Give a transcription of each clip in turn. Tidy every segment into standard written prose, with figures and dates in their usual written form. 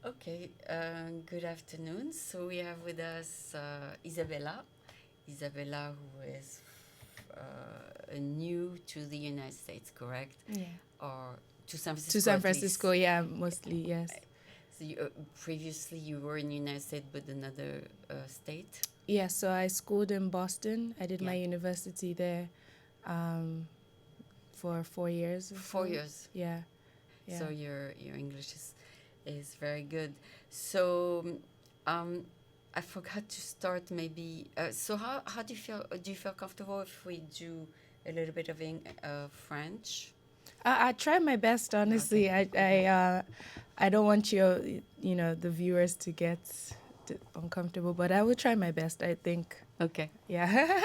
Okay, good afternoon. So we have with us Isabella. Isabella, who is new to the United States, correct? Yeah. Or to San To Francisco San at least. Francisco, yeah, mostly, yes. So previously you were in the United States, but another state. Yeah, so I schooled in Boston. I did Yeah, my university there um, for 4 years or four so. years. Yeah, So yeah. your English is very good. So um, I forgot to start maybe. So how do you feel? Do you feel comfortable if we do a little bit of French? I try my best, Okay, honestly. okay. I don't want the viewers to get uncomfortable, but I will try my best, I think. Ok. Yeah.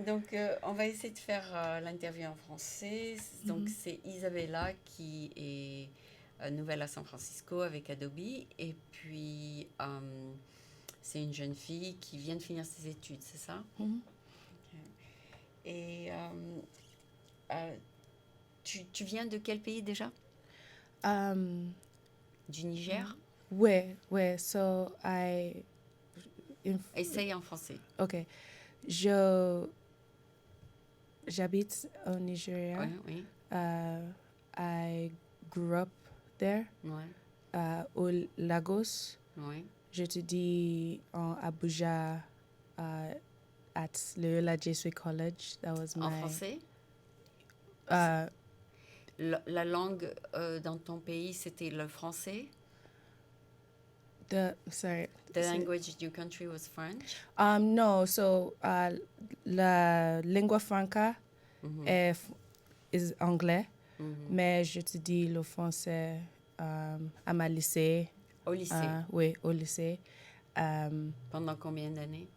Donc, on va essayer de faire l'interview en français. Donc, Mhm. c'est Isabella qui est nouvelle à San Francisco avec Adobe. Et puis, c'est une jeune fille qui vient de finir ses études, c'est ça? Mhm. Ok. Et euh, tu viens de quel pays déjà? Um, Du Niger? where? So in, Essaye en français. okay. Je J'habite au Nigeria. Oui, oui. I grew up there, Ouais, au Lagos. ouais. J'étudie en Abuja at Loyola Jesuit College. That was En my. français? Uh, La langue dans ton pays, c'était le français? Sorry. The language in your country was French? No, so la lingua franca is anglais, mais j'étudie le français à ma lycée. Au lycée. Oui, au lycée. Pendant combien d'années?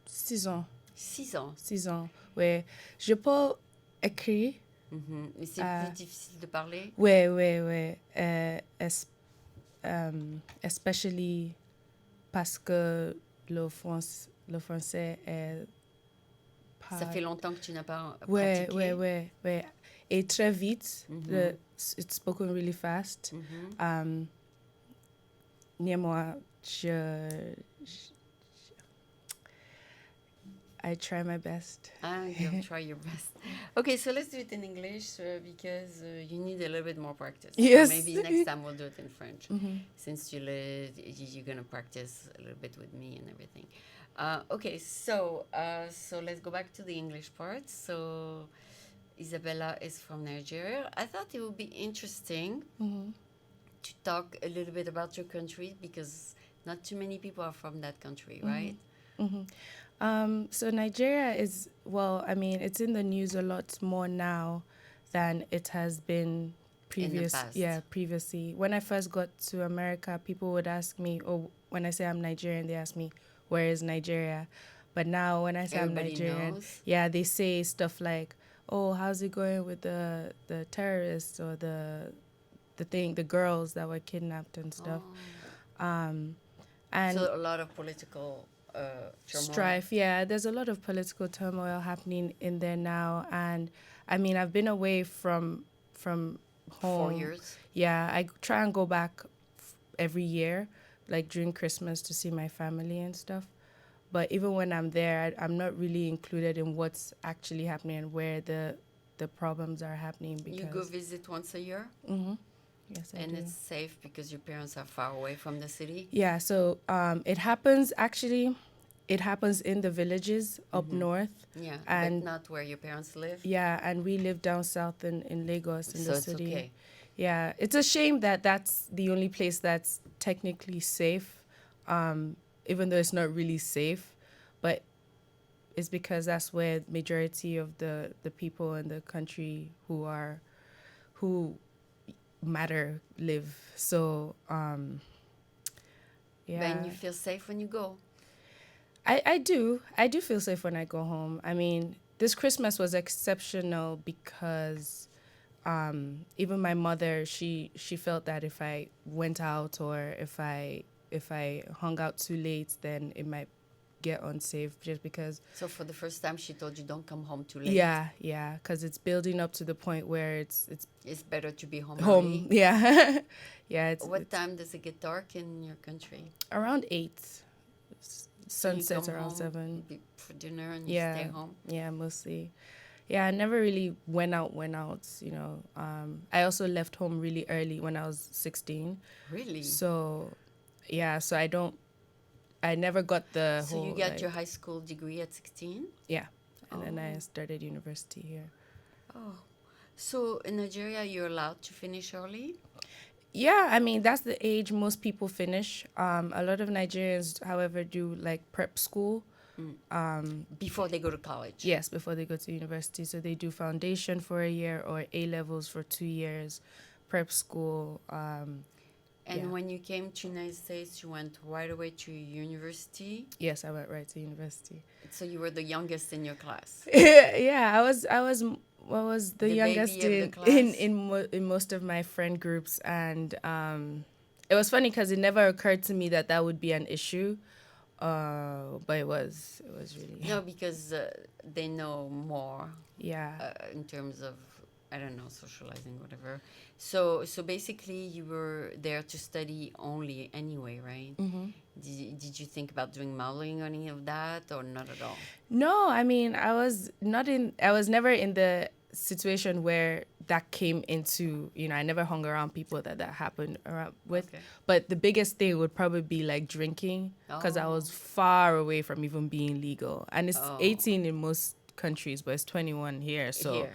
6 ans. 6 ans. 6 ans, ouais. Je peux écrire. Mais c'est plus difficile de parler? Ouais. Especially parce que le français est pas. Ça fait longtemps que tu n'as pas Ouais. pratiqué? Et très vite. It's spoken really fast. Néanmoins, I try my best. You'll try your best. Okay, so let's do it in English because you need a little bit more practice. Yes. So maybe next time we'll do it in French. Since you're going to practice a little bit with me and everything. Okay, so let's go back to the English part. So Isabella is from Nigeria. I thought it would be interesting to talk a little bit about your country because not too many people are from that country, right? So Nigeria is, well, I mean, it's in the news a lot more now than it has been previously. When I first got to America, people would ask me, or when I say I'm Nigerian, they ask me, where is Nigeria? But now when I say Everybody I'm Nigerian, knows. yeah, they say stuff like, oh, how's it going with the terrorists or the girls that were kidnapped and stuff. And So a lot of political turmoil. strife, yeah, there's a lot of political turmoil happening in there now. And I mean, I've been away from home 4 years. Yeah, I try and go back every year, like during Christmas, to see my family and stuff. But even when I'm there, I'm not really included in what's actually happening and where the problems are happening. Because You go visit once a year? Yes, I And do. it's safe because your parents are far away from the city? Yeah, so it happens in the villages up north. Yeah, And but not where your parents live? yeah, and we live down south in Lagos, in So the it's city. okay. Yeah, it's a shame that that's the only place that's technically safe, even though it's not really safe, but it's because that's where majority of the people in the country who matter live. So yeah. Then you feel safe when you go? I do feel safe when I go home. I mean, this Christmas was exceptional because even my mother, she felt that if I went out or if I hung out too late, then it might get unsafe, just because. So for the first time she told you don't come home too late? Yeah, because it's building up to the point where it's It's better to be home home. early? Yeah. Yeah, What it's time does it get dark in your country? around 8. So you Sunsets come around home 7. for dinner and you stay Yeah, home? yeah, mostly. Yeah, I never really went out, you know. I also left home really early when I was 16. Really? So, yeah, so I never got the So you whole, got your like, high school degree at 16? yeah. And then I Oh, started university here. oh. So in Nigeria, you're allowed to finish early? Yeah, I mean, that's the age most people finish. A lot of Nigerians, however, do like prep school. Before they go to college? Yes, before they go to university. So they do foundation for a year or A levels for 2 years, prep school. Yeah. And when you came to United States, you went right away to university. Yes, I went right to university. So you were the youngest in your class, Yeah, I was the the youngest baby of the class. in most of my friend groups, and it was funny because it never occurred to me that that would be an issue. But it was really No, because they know more yeah. in terms of, I don't know, socializing, whatever. So basically, you were there to study only anyway, right? Hmm. Did you think about doing modeling or any of that, or not at all? No, I mean, I was never in the situation where that came into, I never hung around people that happened around with. Okay. But the biggest thing would probably be like drinking because I Oh, was far away from even being legal. And it's oh, 18 in most countries, but it's 21 here. So, here.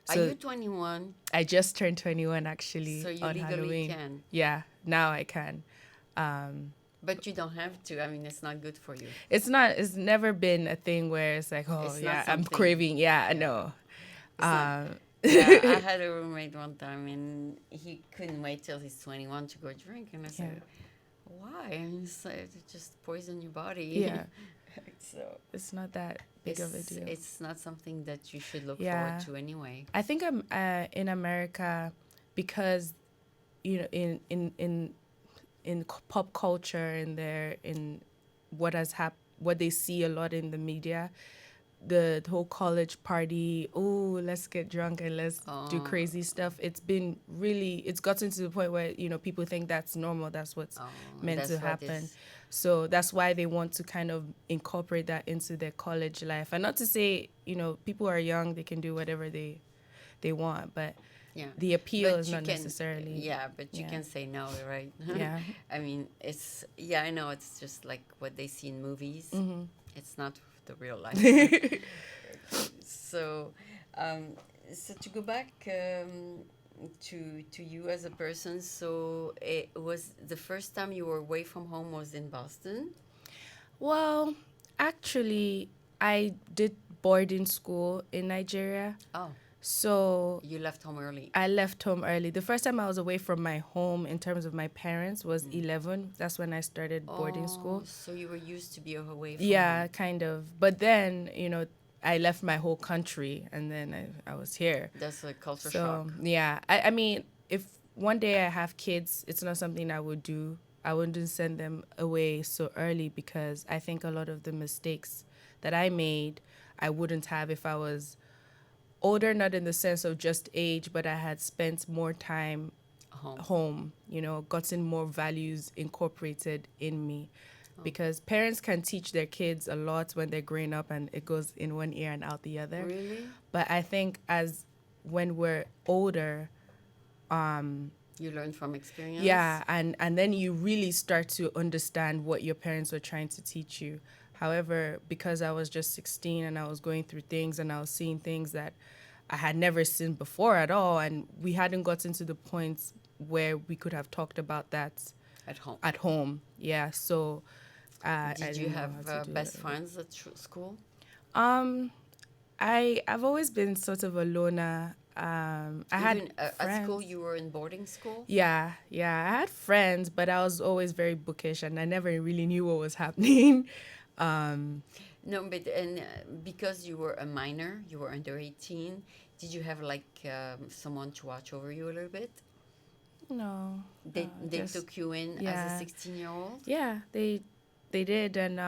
Are so you 21? I just turned 21 So actually you on legally Halloween. can, Yeah, now I can. but you don't have to. I mean, it's not good for you. It's never been a thing where it's like, oh It's not yeah, I'm something. craving. Yeah, Yeah, no. it's not. Um, Yeah, I had a roommate one time, and he couldn't wait till he's 21 to go drink, and I yeah, said, "Why?" And he said, "It just poison your body." yeah. So It's not that big of a deal. it's not something that you should look forward Yeah, to anyway. I think I'm in America because in pop culture and in what they see a lot in the media, the whole college party, oh, let's get drunk and let's do Oh, crazy stuff. It's gotten to the point where people think that's normal, that's what's oh, meant to that's what happen. is. So that's why they want to kind of incorporate that into their college life. And not to say people are young, they can do whatever they want, but Yeah, the appeal but is you not can. necessarily. Yeah, but you Yeah. can say no, right? Yeah. I mean, it's yeah. I know it's just like what they see in movies. Hmm. It's not the real life. So, um, so to go back to you as a person, so it was the first time you were away from home was in Boston. Well, actually, I did boarding school in Nigeria. Oh, So you left home early. I left home early. The first time I was away from my home in terms of my parents was 11. That's when I started boarding Oh, school. so you were used to be away from Yeah, home. kind of. But then, I left my whole country and then I was here. That's a culture So, shock. yeah. I mean, if one day I have kids, it's not something I would do. I wouldn't send them away so early because I think a lot of the mistakes that I made, I wouldn't have if I was older, not in the sense of just age, but I had spent more time Home. home, gotten more values incorporated in me. Because parents can teach their kids a lot when they're growing up and it goes in one ear and out the other. Really? But I think as when we're older, You learned from experience? yeah, and then you really start to understand what your parents were trying to teach you. However, because I was just 16 and I was going through things and I was seeing things that I had never seen before at all, and we hadn't gotten to the point where we could have talked about that At home. at home. Yeah, so I Did you didn't know have how to do best it. friends at school? Um, I've always been sort of a loner. I had Even at school, friends. you were in boarding school? Yeah, I had friends, but I was always very bookish, and I never really knew what was happening. No, but and because you were a minor, you were under 18, did you have like someone to watch over you a little bit? No, They just took you in as yeah, a 16-year-old? yeah. They did, and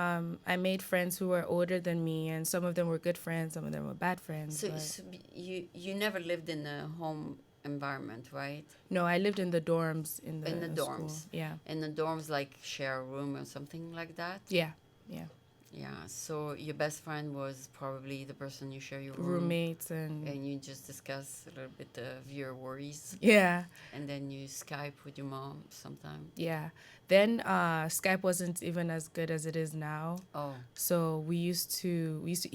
I made friends who were older than me, and some of them were good friends, some of them were bad friends. So, But you never lived in a home, I environment, right? No, I lived in the dorms in In the the school. dorms. Yeah. In the dorms, like share a room or something like that. Yeah. Yeah. Yeah. So your best friend was probably the person you share your room, Roommates and and you just discuss a little bit of your worries, yeah. and then you Skype with your mom sometime. Yeah. Then Skype wasn't even as good as it is now. Oh. So we used to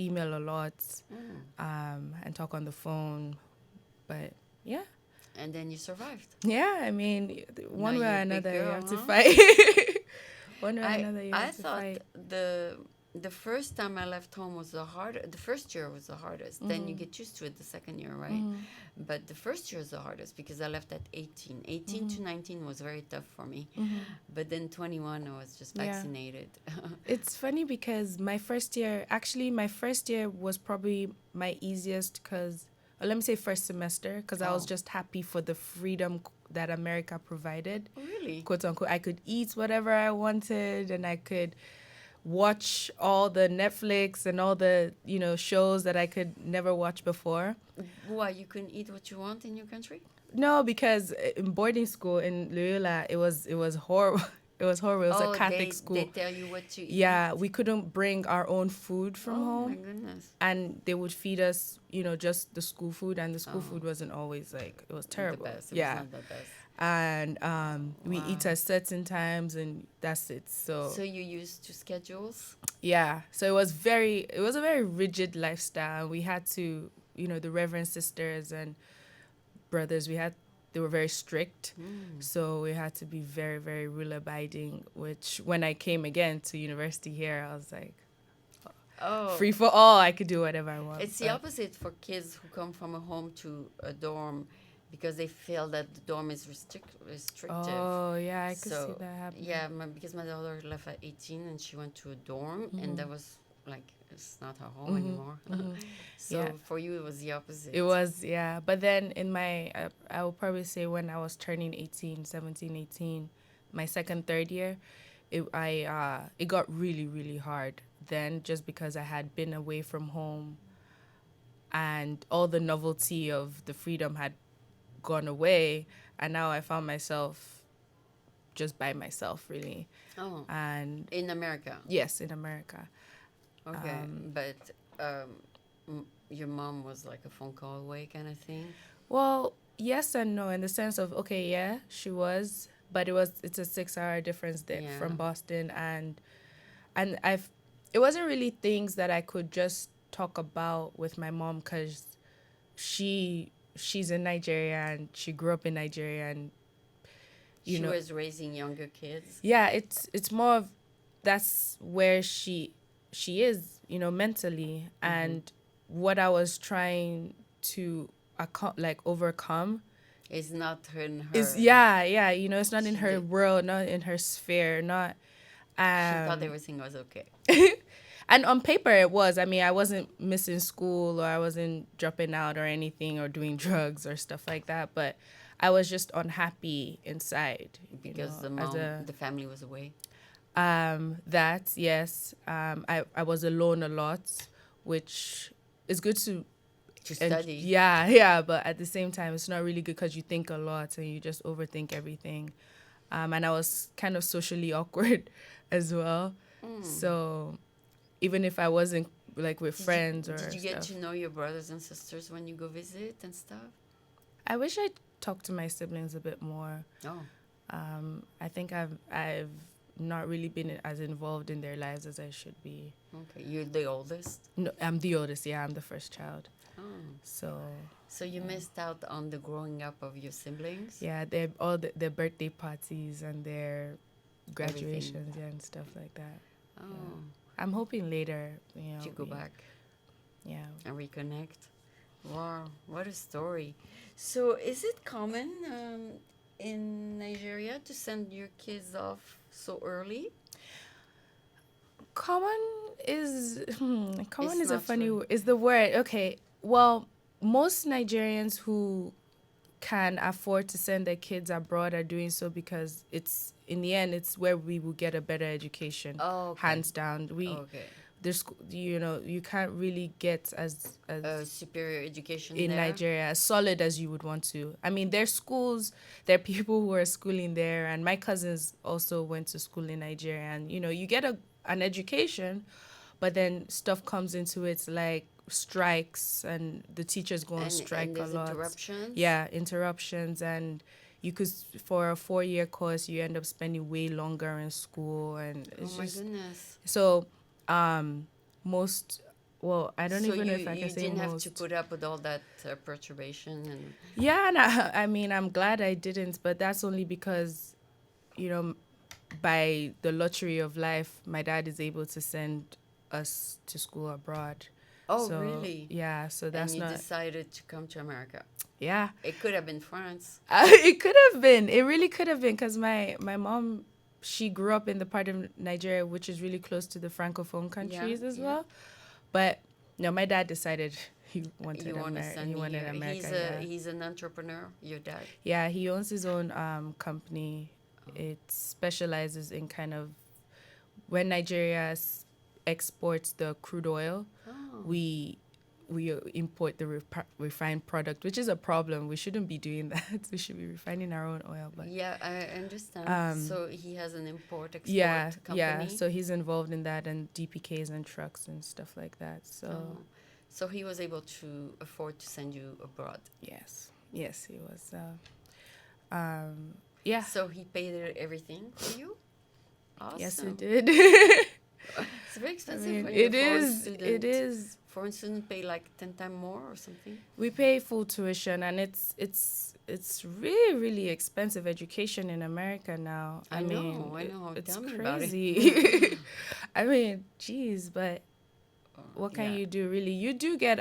email a lot Mm. and talk on the phone. But yeah. And then you survived. Yeah, I mean, one Now way you're or a big another, you girl, have to huh? fight. One way or I another, you I have to thought fight. the first time I left home was the hard. The first year was the hardest. Then you get used to it the second year, right? But the first year is the hardest because I left at 18. 18 to 19 was very tough for me. But then 21, I was just Yeah. vaccinated. It's funny because my first year was probably my easiest because, let me say first semester, because I was Oh. just happy for the freedom that America provided. Really? Quote unquote, I could eat whatever I wanted and I could watch all the Netflix and all the, shows that I could never watch before. Why, you couldn't eat what you want in your country? No, because in boarding school in Loyola, it was horrible. It was horrible. It was a Catholic school. They tell you what to eat? Yeah, we couldn't bring our own food from Oh, home. my goodness. And they would feed us, just the school food, and the school food wasn't always it was terrible. The best. It Yeah. was not the best. And we Wow. eat at certain times, and that's it. So you used to schedules? Yeah, so it was a very rigid lifestyle. We had to, the Reverend sisters and brothers, they were very strict. So we had to be very, very rule abiding, which when I came again to university here, I was like, Oh. free for all. I could do whatever I want. It's the opposite for kids who come from a home to a dorm because they feel that the dorm is restrictive. Oh, yeah, I could see that happening. Yeah, because my daughter left at 18 and she went to a dorm, and that was like, it's not her home anymore. So Yeah. for you, it was the opposite. It was, yeah. But then in my, I would probably say when I was turning 17, 18, my second, third year, it got really, really hard then, just because I had been away from home and all the novelty of the freedom had gone away, and now I found myself just by myself, really. Oh, And in America. yes, in America. Okay, but your mom was like a phone call away kind of thing? Well, yes and no, in the sense of, okay, yeah, she was, but it's a 6-hour difference there Yeah. from Boston, and it wasn't really things that I could just talk about with my mom, because she's in Nigeria and she grew up in Nigeria, and She was raising younger kids? yeah, it's more of, that's where she is, mentally, and what I was trying to overcome It's not in her. is yeah, it's not in She her did- world, not in her sphere, not She thought everything was okay. and on paper it was. I mean, I wasn't missing school, or I wasn't dropping out or anything, or doing drugs or stuff like that, but I was just unhappy inside, Because the family was away. That, yes. I was alone a lot, which is good to Study. yeah, but at the same time, it's not really good because you think a lot and you just overthink everything. And I was kind of socially awkward as well. So even if I wasn't like with friends or Did you get stuff, to know your brothers and sisters when you go visit and stuff? I wish I talked to my siblings a bit more. Oh. I think I've not really been as involved in their lives as I should be. Okay. You're the oldest? No, I'm the oldest. Yeah, I'm the first child. Oh. So You missed out on the growing up of your siblings? yeah, their birthday parties and their graduations, yeah, and stuff like that. Oh. I'm hoping later, To go back Yeah. and reconnect. Wow, what a story. So is it common in Nigeria to send your kids off so early? Common is It's is a not funny true. is the word. Okay. Well, most Nigerians who can afford to send their kids abroad are doing so because it's, in the end, it's where we will get a better education. Oh, okay. Hands down. Okay. there's, you know, you can't really get as Superior education in there. Nigeria as solid as you would want to. I mean, there's schools, there are people who are schooling there, and my cousins also went to school in Nigeria, and you know, you get an education, but then stuff comes into it like strikes, and the teachers go on strike and a there's lot. interruptions. Yeah, interruptions, and you could, for a 4-year course, you end up spending way longer in school, and Oh it's my just goodness. so. Most, well, I don't So even know if I can you say didn't have most. to put up with all that perturbation and Yeah, and I mean, I'm glad I didn't, but that's only because, you know, by the lottery of life, my dad is able to send us to school abroad. oh So, really? yeah, so And that's you not, decided to come to America. yeah. It could have been France. It could have been. It really could have been because my mom, she grew up in the part of Nigeria which is really close to the Francophone Yeah, countries as yeah. well. But no, my dad decided he wanted You want to send He me wanted here. America. Yeah. He's an entrepreneur, your dad. Yeah, he owns his own company. It specializes in kind of when Nigeria exports the crude oil, Oh. we import the refined product, which is a problem. We shouldn't be doing that. We should be refining our own oil. But Yeah, I understand. So he has an import-export yeah, company. yeah. So he's involved in that and DPKs and trucks and stuff like that. So Oh. So he was able to afford to send you abroad. yes, yes, he was. Yeah. So he paid everything for you? Awesome. Yes, it did. It's very I expensive mean, when you're it a foreign is. student. It is. Foreign student pay like 10 times more or something. We pay full tuition, and it's really really expensive education in America now. I know. It's Tell me about it. crazy. I mean, geez, but what can Yeah. you do really?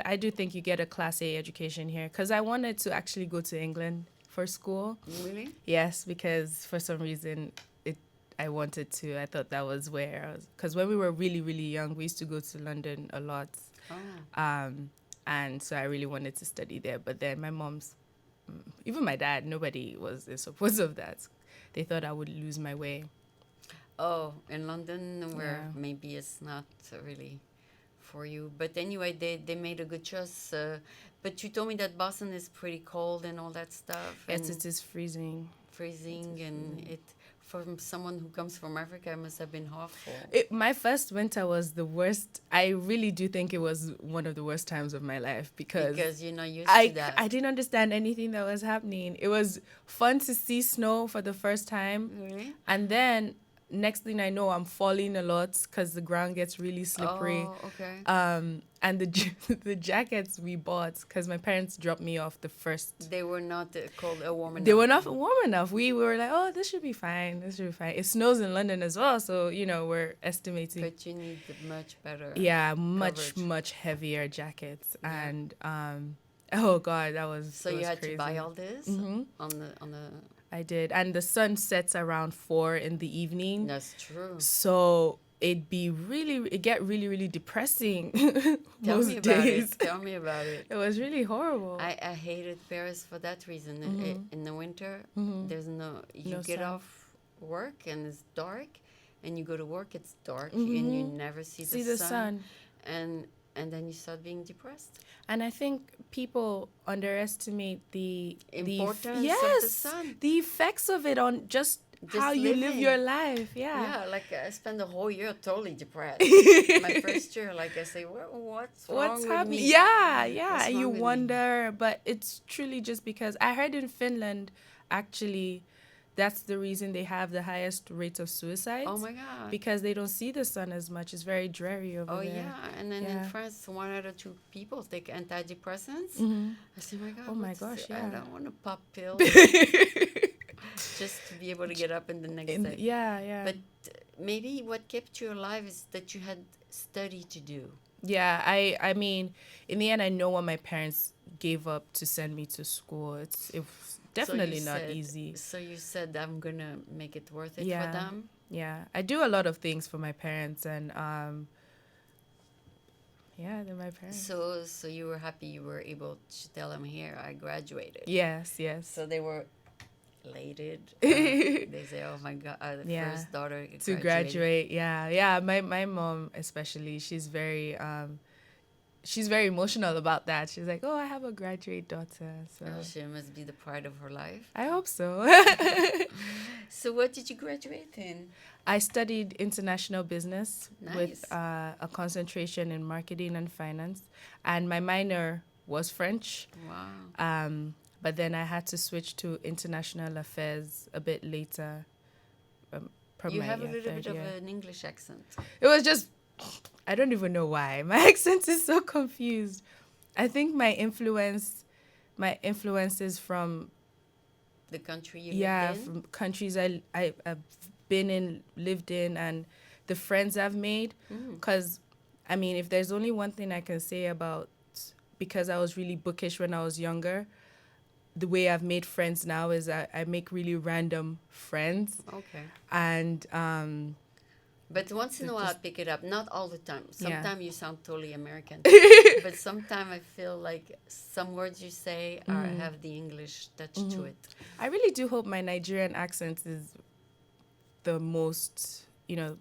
I do think you get a Class A education here because I wanted to actually go to England for school. Really? Yes, because for some reason I wanted to. I thought that was where I was, because when we were really really young, we used to go to London a lot. Oh. And so I really wanted to study there. But then my mom's, even my dad, nobody was in support of that. They thought I would lose my way. Oh, in London, where Yeah. maybe it's not really for you. But anyway, they made a good choice. But you told me that Boston is pretty cold and all that stuff. Yes, and it is freezing. freezing, and it from someone who comes from Africa, it must have been awful. My first winter was the worst. I really do think it was one of the worst times of my life because You're not used to that. I didn't understand anything that was happening. It was fun to see snow for the first time. Really? And then next thing I know, I'm falling a lot because the ground gets really slippery. Oh, okay. And the jackets we bought, because my parents dropped me off the first. They were not cold or warm enough. They were not warm enough. We were like, oh, this should be fine. This should be fine. It snows in London as well, so you know we're estimating. But you need the much better. Yeah, much coverage. much heavier jackets, Yeah. and oh god, that was So it you was had crazy. to buy all this Mhm. on the. I did, and the sun sets around 4 in the evening. That's true. So it get really really depressing Tell most me about days. it. Tell me about it. It was really horrible. I hated Paris for that reason. In the winter, there's you No get sun. off work and it's dark, and you go to work, it's dark, and you never see the sun. And then you start being depressed. And I think people underestimate the Importance yes, of the sun. the effects of it on just how you live living. your life. Yeah. Yeah, like I spent the whole year totally depressed. My first year, like I say, what's wrong What's with happening? me? Yeah, yeah. What's And you wrong with me? wonder, but it's truly just because I heard in Finland, actually, that's the reason they have the highest rates of suicides. Oh my God. Because they don't see the sun as much. It's very dreary over Oh there. yeah, and then in Yeah. France, 1 out of 2 people take antidepressants. I say, my God, Oh my what's gosh, this? yeah. I don't want to pop pills just to be able to get up in the next day. Yeah, yeah. But maybe what kept you alive is that you had study to do. Yeah, I mean, in the end, I know what my parents gave up to send me to school. It was definitely not easy. So you said, I'm gonna make it worth it Yeah. for them. Yeah, I do a lot of things for my parents, and yeah, they're my parents. So you were happy you were able to tell them, here I graduated. Yes, yes. So they were elated. They say, "Oh my God, the Yeah. first daughter To graduate. Yeah. Yeah. My mom especially, she's very emotional about that. She's like, "Oh, I have a graduate daughter." So Oh, she must be the pride of her life. I hope so. So, what did you graduate in? I studied international business with Nice. a concentration in marketing and finance, and my minor was French. Wow. But then I had to switch to international affairs a bit later, from You my have a little third bit of year. an English accent. It was just, I don't even know why. My accent is so confused. I think my influences from, The country you yeah, lived in? from countries I've been in, lived in, and the friends I've made. Mm. Because, I mean, if there's only one thing I can say about, because I was really bookish when I was younger, the way I've made friends now is I make really random friends. Okay. And But once in a while, I just, pick it up. Not all the time. yeah. Sometimes you sound totally American. But sometimes I feel like some words you say have the English touch to it. I really do hope my Nigerian accent is the most, The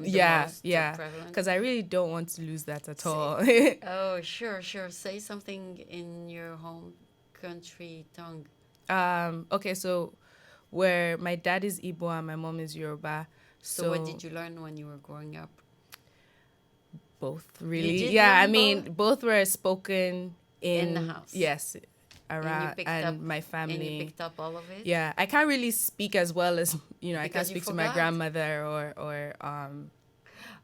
yeah, most yeah. prevalent. Because I really don't want to lose that at all. Oh, sure, sure. Say something in your home country tongue. Okay, so where my dad is Igbo and my mom is Yoruba. So what did you learn when you were growing up? Both, You really. did Yeah, I learn mean, both? both were spoken In the house. yes, And you around, picked and up my and you family. picked up all of it? Yeah, I can't really speak as well as, I can't Because you speak to my forgot. grandmother or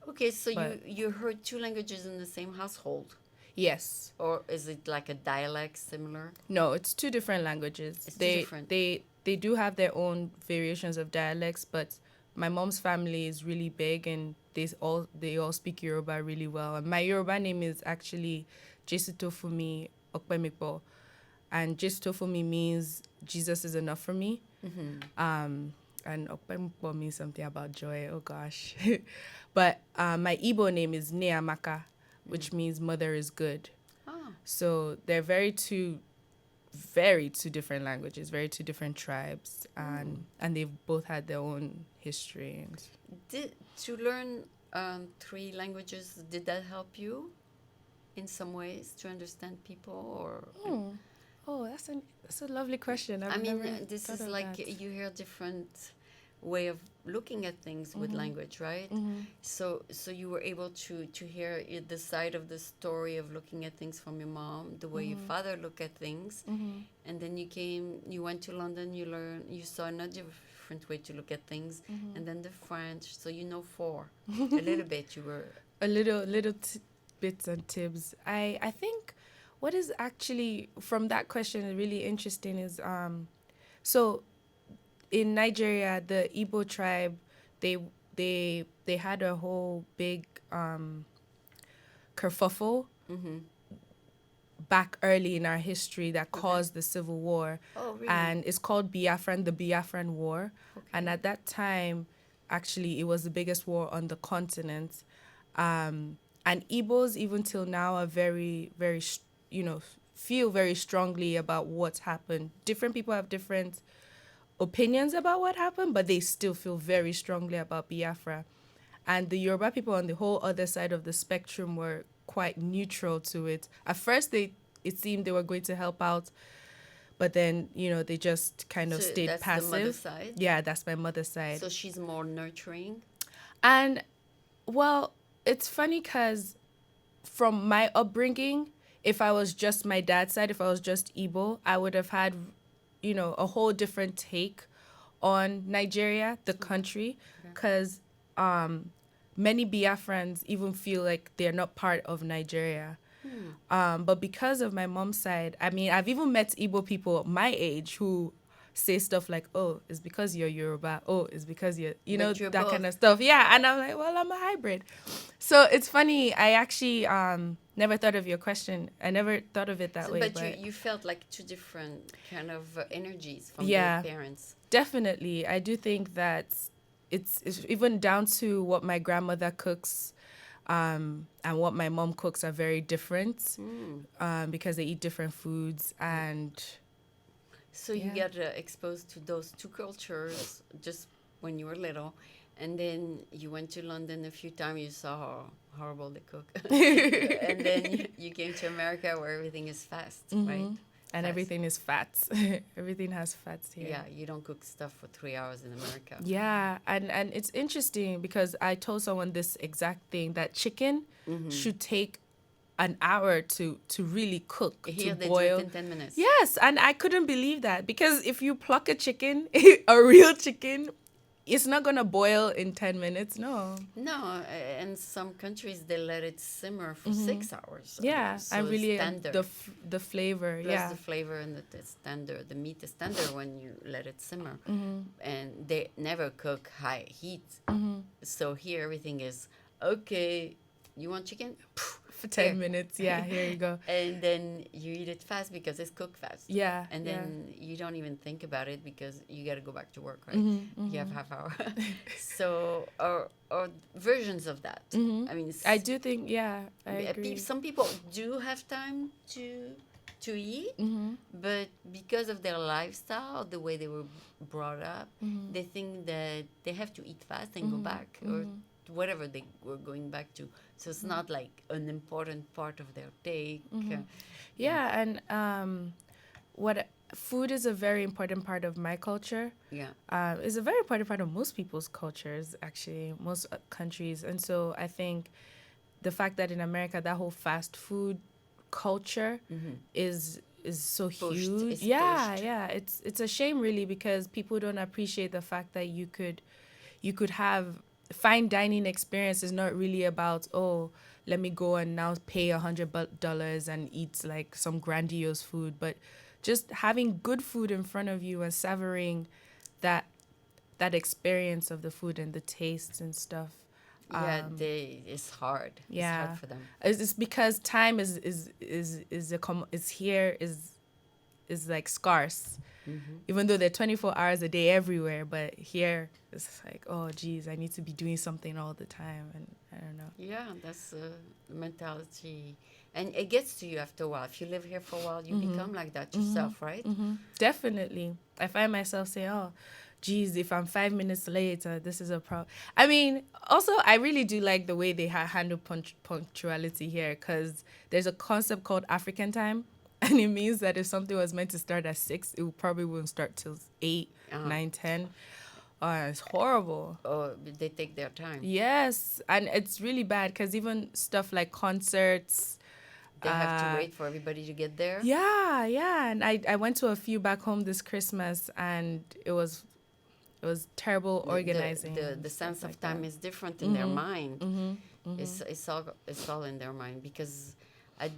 Okay, so but you heard two languages in the same household, yes. or is it like a dialect similar? No, it's two different languages. It's two They different. they do have their own variations of dialects, but my mom's family is really big and they all speak Yoruba really well. And my Yoruba name is actually Jesutofumi Okpemikpo, and Jesutofumi means Jesus is enough for me. And Okpemikpo means something about joy. Oh gosh, but my Igbo name is Neamaka, which means mother is good. Oh, So they're very two different languages, very two different tribes, and they've both had their own history. And to learn three languages, did that help you in some ways to understand people, or? that's a lovely question. I I've mean, never this thought is of like that. you hear different way of looking at things with language, right? So you were able to hear the side of the story of looking at things from your mom, the way your father looked at things, and then you went to London, you saw another different way to look at things, and then the French, so you know four, a little bit. You were A little bits and tips. I think what is actually from that question really interesting is so in Nigeria, the Igbo tribe, they they had a whole big kerfuffle back early in our history that caused the civil war. Oh, really? And it's called the Biafran War. And at that time, actually, it was the biggest war on the continent. And Igbos, even till now, are very, very, feel very strongly about what's happened. Different people have different opinions about what happened, but they still feel very strongly about Biafra. And the Yoruba people on the whole other side of the spectrum were quite neutral to it. At first, it seemed they were going to help out, but then, they just kind of So stayed that's passive. the mother side? Yeah, that's my mother's side. So she's more nurturing. And, well, it's funny because from my upbringing, if I was just my dad's side, if I was just Igbo, I would have had, a whole different take on Nigeria, the country, because many Biafrans even feel like they're not part of Nigeria. But because of my mom's side, I mean, I've even met Igbo people my age who say stuff like, "Oh, it's because you're Yoruba. Oh, it's because But you're that both. kind of stuff." Yeah, and I'm like, "Well, I'm a hybrid." So it's funny. I actually never thought of your question. I never thought of it that way. But you felt like two different kind of energies from Yeah. both parents. Definitely, I do think that it's even down to what my grandmother cooks. And what my mom cooks are very different because they eat different foods. And So you get exposed to those two cultures just when you were little, and then you went to London a few times. You saw how horrible they cook, and then you came to America where everything is fast, right? And Fast. everything is fats. Everything has fats here. Yeah, you don't cook stuff for 3 hours in America. Yeah, and it's interesting because I told someone this exact thing, that chicken should take an hour to really cook, Here to they boil. do it in 10 minutes. Yes, and I couldn't believe that, because if you pluck a chicken, a real chicken, it's not gonna boil in 10 minutes. No. No, in some countries they let it simmer for 6 hours. Yeah, So and really it's tender. the flavor. Plus Yeah. the flavor and it's tender. The meat is tender when you let it simmer. And they never cook high heat. So here everything is, okay, you want chicken? For 10 Here. minutes. Yeah, here you go. And then you eat it fast because it's cooked fast. Yeah. And yeah. then you don't even think about it because you got to go back to work, right? You have half hour. So, or versions of that. I mean, I do think, yeah, I agree. some people do have time to eat, but because of their lifestyle, the way they were brought up, they think that they have to eat fast and go back or whatever they were going back to. So it's not like an important part of their day. Yeah, and what food is a very important part of my culture. Yeah. It's a very important part of most people's cultures, actually, most countries. And so I think the fact that in America that whole fast food culture is so Pushed. huge. It's Yeah, pushed. yeah. It's a shame, really, because people don't appreciate the fact that you could have fine dining experience is not really about, oh, let me go and now pay $100 and eat like some grandiose food, but just having good food in front of you and savoring that experience of the food and the tastes and stuff. Yeah, it's hard. Yeah. It's hard for them. It's because time is like scarce. Even though they're 24 hours a day everywhere, but here it's like, oh geez, I need to be doing something all the time, and I don't know. Yeah, that's the mentality. And it gets to you after a while. If you live here for a while, you become like that yourself, right? Definitely. I find myself saying, oh geez, if I'm 5 minutes late, this is a problem. I mean, also, I really do like the way they handle punctuality here, because there's a concept called African time. And it means that if something was meant to start at 6, it probably wouldn't start till 8, 9, 10. It's horrible. Oh, they take their time. Yes, and it's really bad because even stuff like concerts, They have to wait for everybody to get there. Yeah, and I went to a few back home this Christmas, and it was terrible organizing. The sense of time is different in their mind. It's all in their mind, because I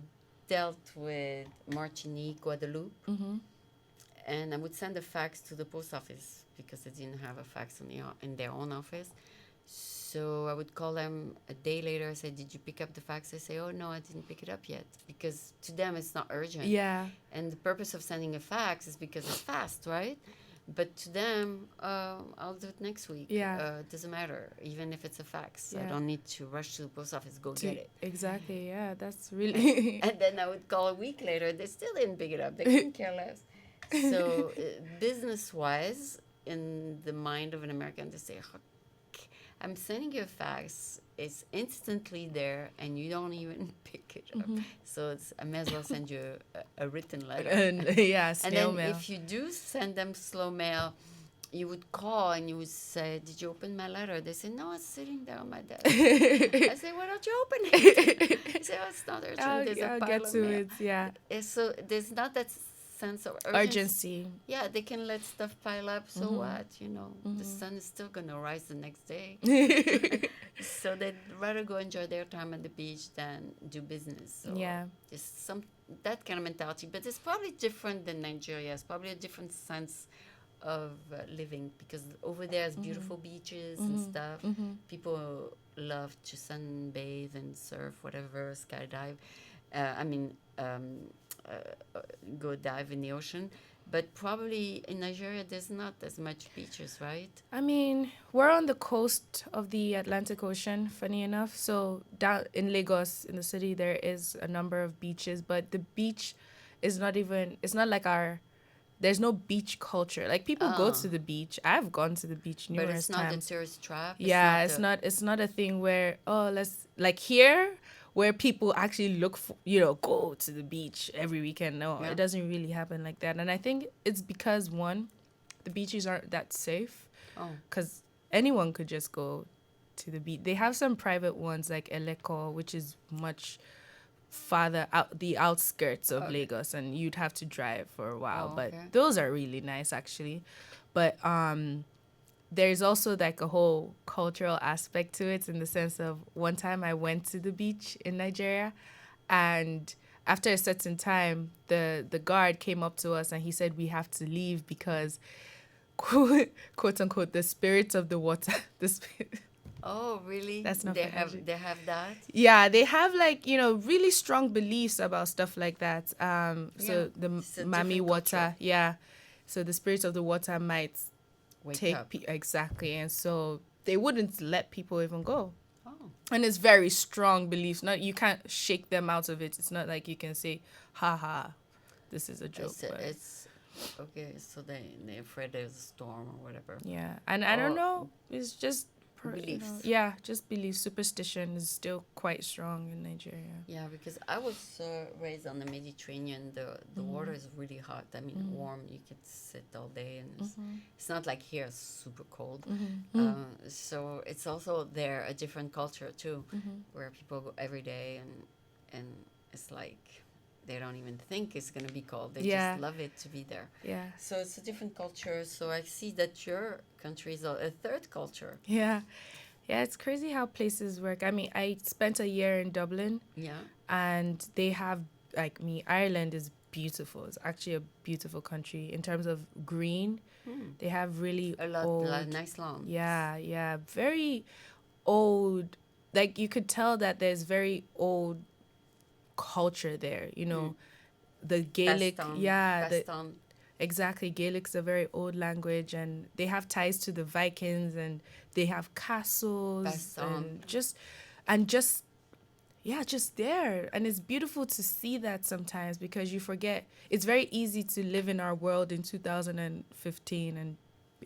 dealt with Martinique, Guadeloupe, and I would send a fax to the post office because they didn't have a fax in their own office. So I would call them a day later. I say, "Did you pick up the fax?" They say, "Oh no, I didn't pick it up yet," because to them it's not urgent. Yeah. And the purpose of sending a fax is because it's fast, right? But to them, I'll do it next week. Yeah. It doesn't matter, even if it's a fax. Yeah. I don't need to rush to the post office, get it. Exactly, yeah, that's really... And then I would call a week later. They still didn't pick it up. They couldn't care less. So business-wise, in the mind of an American, they say, I'm sending you a fax. It's instantly there, and you don't even pick it up. So I may as well send you a written letter. Yeah, And snail then mail. if you do send them slow mail, you would call and you would say, "Did you open my letter?" They say, "No, it's sitting there on my desk." I say, "Why don't you open it?" I say, "Oh, it's not urgent. There's a I'll pile get of to mail." it, yeah. So there's not that sense of Urgency. Yeah, they can let stuff pile up. So what? The sun is still going to rise the next day. So they'd rather go enjoy their time at the beach than do business. So Yeah. it's that kind of mentality. But it's probably different than Nigeria. It's probably a different sense of living, because over there is beautiful beaches and stuff. People love to sunbathe and surf, whatever, skydive. Go dive in the ocean. But probably in Nigeria, there's not as much beaches, right? I mean, we're on the coast of the Atlantic Ocean, funny enough. So down in Lagos, in the city, there is a number of beaches, but the beach is not even, it's not like our there's no beach culture. Like people go Oh, to the beach. I've gone to the beach but numerous it's not a times. tourist trap. It's Yeah, not a. it's not a thing where, oh, let's like here where people actually look for, go to the beach every weekend. No, Yeah. it doesn't really happen like that. And I think it's because one, the beaches aren't that safe, Oh. because anyone could just go to the beach. They have some private ones like Eleko, which is much farther out, the outskirts of Okay. Lagos, and you'd have to drive for a while. Oh, But okay. those are really nice actually. But there's also like a whole cultural aspect to it, in the sense of one time I went to the beach in Nigeria, and after a certain time the guard came up to us and he said we have to leave because quote unquote the spirits of the water the spirit, Oh, really? that's not for Nigeria. They have that? Yeah, they have like, really strong beliefs about stuff like that. Yeah. So the It's a Mami different culture. water, yeah. So the spirits of the water might Wake take up. exactly, and so they wouldn't let people even go. Oh. And it's very strong beliefs. Not, you can't shake them out of it. It's not like you can say, "Ha, this is a joke." But It's okay. So they're afraid there's a storm or whatever. yeah, and I don't Or know. It's just beliefs. yeah, just belief. Superstition is still quite strong in Nigeria. Yeah, because I was raised on the Mediterranean. The water is really hot. I mean, warm. You could sit all day, and it's not like here, it's super cold. So it's also there a different culture too, where people go every day, and it's like they don't even think it's gonna be cold. They Yeah. just love it to be there. Yeah. So it's a different culture. So I see that your country is a third culture. Yeah. Yeah, it's crazy how places work. I mean, I spent a year in Dublin, Yeah. and they have, like me, Ireland is beautiful. It's actually a beautiful country in terms of green. They have really A lot, old, nice lawn. yeah, very old. Like you could tell that there's very old culture there, the Gaelic, Passed on. yeah, Passed on. exactly. Gaelic's a very old language, and they have ties to the Vikings, and they have castles, Passed on. and just yeah, just there. And it's beautiful to see that sometimes, because you forget. It's very easy to live in our world in 2015, and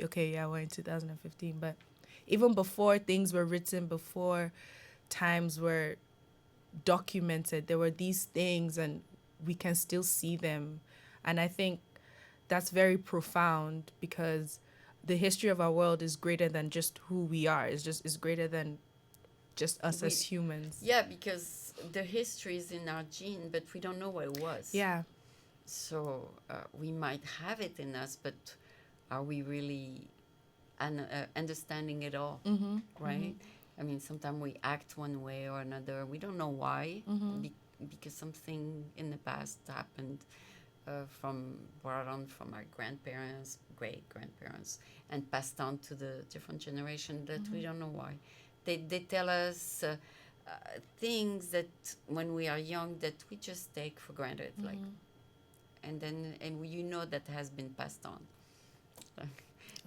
okay, yeah, we're in 2015, but even before things were written, before times were documented, there were these things, and we can still see them. And I think that's very profound, because the history of our world is greater than just who we are. It's greater than just us as humans. Yeah, because the history is in our gene, but we don't know what it was. Yeah. So we might have it in us, but are we really understanding it all? Right? I mean, sometimes we act one way or another. We don't know why, because something in the past happened. Brought on from our grandparents, great grandparents, and passed on to the different generation that we don't know why. They tell us things that when we are young that we just take for granted, like, and that has been passed on.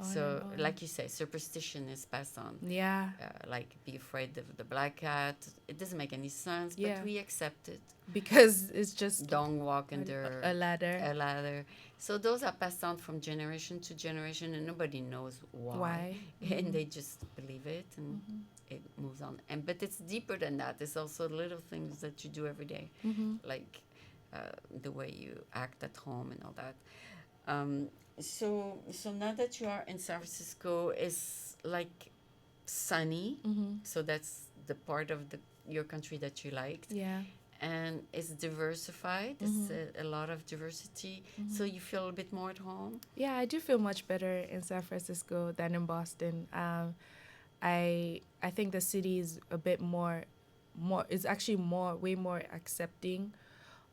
So, like you say, superstition is passed on. Yeah. Like, be afraid of the black cat. It doesn't make any sense, Yeah. but we accept it. Because it's just Don't walk under a ladder. A ladder. So those are passed on from generation to generation, and nobody knows why. And they just believe it, and it moves on. But it's deeper than that. It's also little things that you do every day, like the way you act at home and all that. So now that you are in San Francisco, it's like sunny. So that's the part of your country that you liked. Yeah. And it's diversified. It's a lot of diversity. So you feel a bit more at home. Yeah, I do feel much better in San Francisco than in Boston. I think the city is a bit more. It's actually way more accepting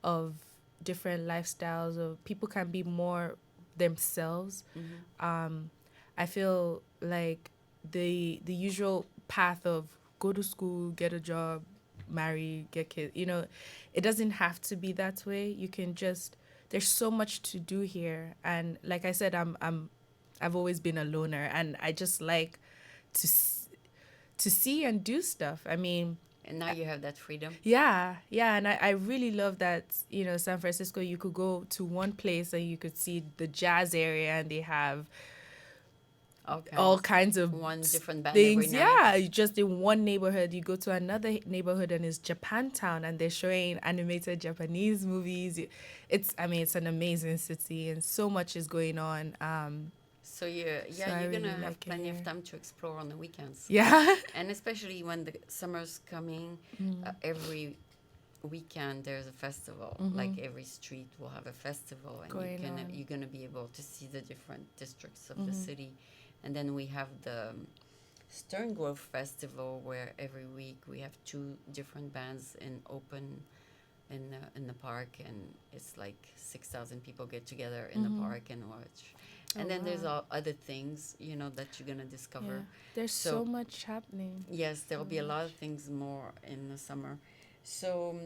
of different lifestyles. Of people can be more themselves. I feel like the usual path of go to school, get a job, marry, get kids, it doesn't have to be that way. You can just, there's so much to do here. And like I said, I've always been a loner, and I just like to see and do stuff. I mean, And now you have that freedom. Yeah, yeah, and I really love that, you know, San Francisco, you could go to one place and you could see the jazz area and they have All all kinds. kinds of One different band every things. night. Yeah, just in one neighborhood, you go to another neighborhood and it's Japantown and they're showing animated Japanese movies. It's, I mean, it's an amazing city and so much is going on. So So I you're really gonna have like it plenty of here. time to explore on the weekends. Yeah. And especially when the summer's coming, every weekend there's a festival. Like every street will have a festival, and Going on. you're gonna be able to see the different districts of the city. And then we have the Stern Grove Festival, where every week we have two different bands in the park, and it's like 6,000 people get together in the park and watch. And Oh, then there's wow. all other things, that you're gonna discover. Yeah. There's So- so much happening. Yes, there'll be a lot of things more in the summer. So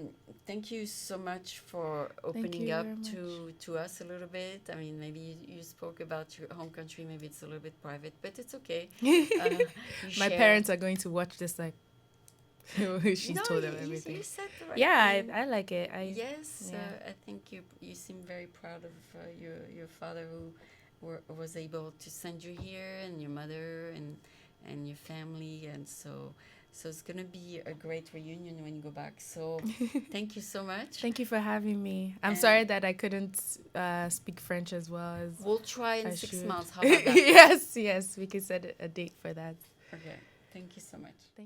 thank you so much for opening you up very to us a little bit. I mean, maybe you spoke about your home country. Maybe it's a little bit private, but it's okay. You My share- parents are going to watch this like she's No, told them you everything. said the right Yeah, thing. I like it. Yes, yeah. I think you seem very proud of your father, who was able to send you here, and your mother and your family, and so it's gonna be a great reunion when you go back. So thank you so much. Thank you for having me. I'm And- sorry that I couldn't speak French as well as We'll try in I 6 should. months. How about that? Yes, we can set a date for that. Okay. Thank you so much. Thank